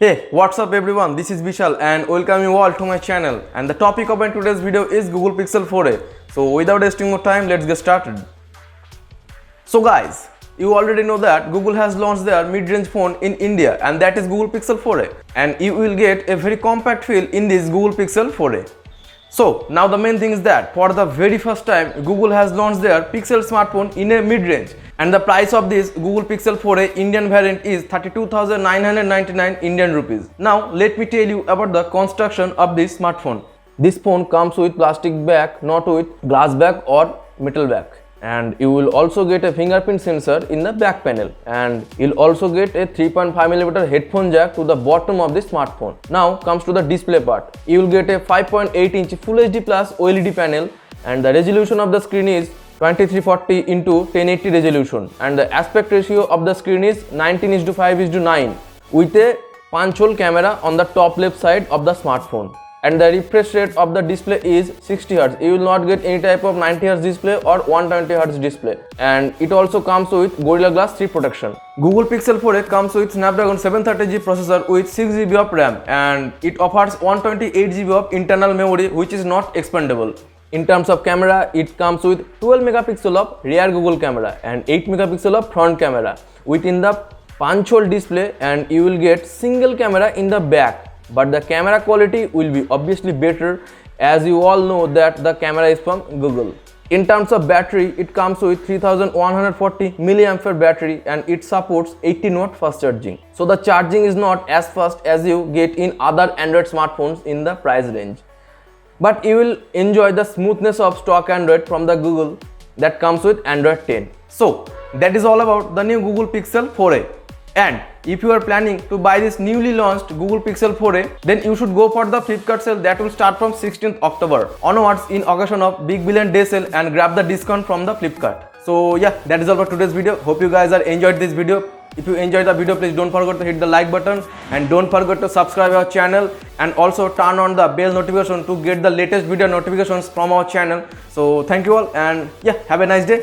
Hey, what's up everyone? This is Vishal and welcome you all to my channel. And the topic of my today's video is Google Pixel 4a. So without wasting more time, let's get started. So guys, you already know that Google has launched their mid-range phone in India, and that is Google Pixel 4a. And you will get a very compact feel in this Google Pixel 4a. So now the main thing is that for the very first time Google has launched their Pixel smartphone in a mid-range, and the price of this Google Pixel 4a Indian variant is 32,999 Indian rupees. Now let me tell you about the construction of this smartphone. This phone comes with plastic back, not with glass back or metal back. And you will also get a fingerprint sensor in the back panel, and you'll also get a 3.5mm headphone jack to the bottom of the smartphone. Now comes to the display part. You will get a 5.8-inch Full HD Plus OLED panel, and the resolution of the screen is 2340 into 1080 resolution, and the aspect ratio of the screen is 19:5:9 with a punch-hole camera on the top left side of the smartphone. And the refresh rate of the display is 60Hz. You will not get any type of 90Hz display or 120Hz display. And it also comes with Gorilla Glass 3 protection. Google Pixel 4a comes with Snapdragon 730G processor with 6GB of RAM, and it offers 128GB of internal memory, which is not expandable. In terms of camera, it comes with 12 megapixel of rear Google camera and 8 megapixel of front camera within the punch-hole display, and you will get single camera in the back. But the camera quality will be obviously better, as you all know that the camera is from Google. In terms of battery, it comes with 3140 mAh battery, and it supports 18W fast charging. So the charging is not as fast as you get in other Android smartphones in the price range. But you will enjoy the smoothness of stock Android from the Google that comes with Android 10. So that is all about the new Google Pixel 4a. And if you are planning to buy this newly launched Google Pixel 4a, then you should go for the Flipkart sale that will start from 16th October onwards in occasion of Big Billion Day sale, and grab the discount from the Flipkart. So yeah, that is all for today's video. Hope you guys are enjoyed this video. If you enjoyed the video, please don't forget to hit the like button, and don't forget to subscribe our channel, and also turn on the bell notification to get the latest video notifications from our channel. So thank you all, and yeah, have a nice day.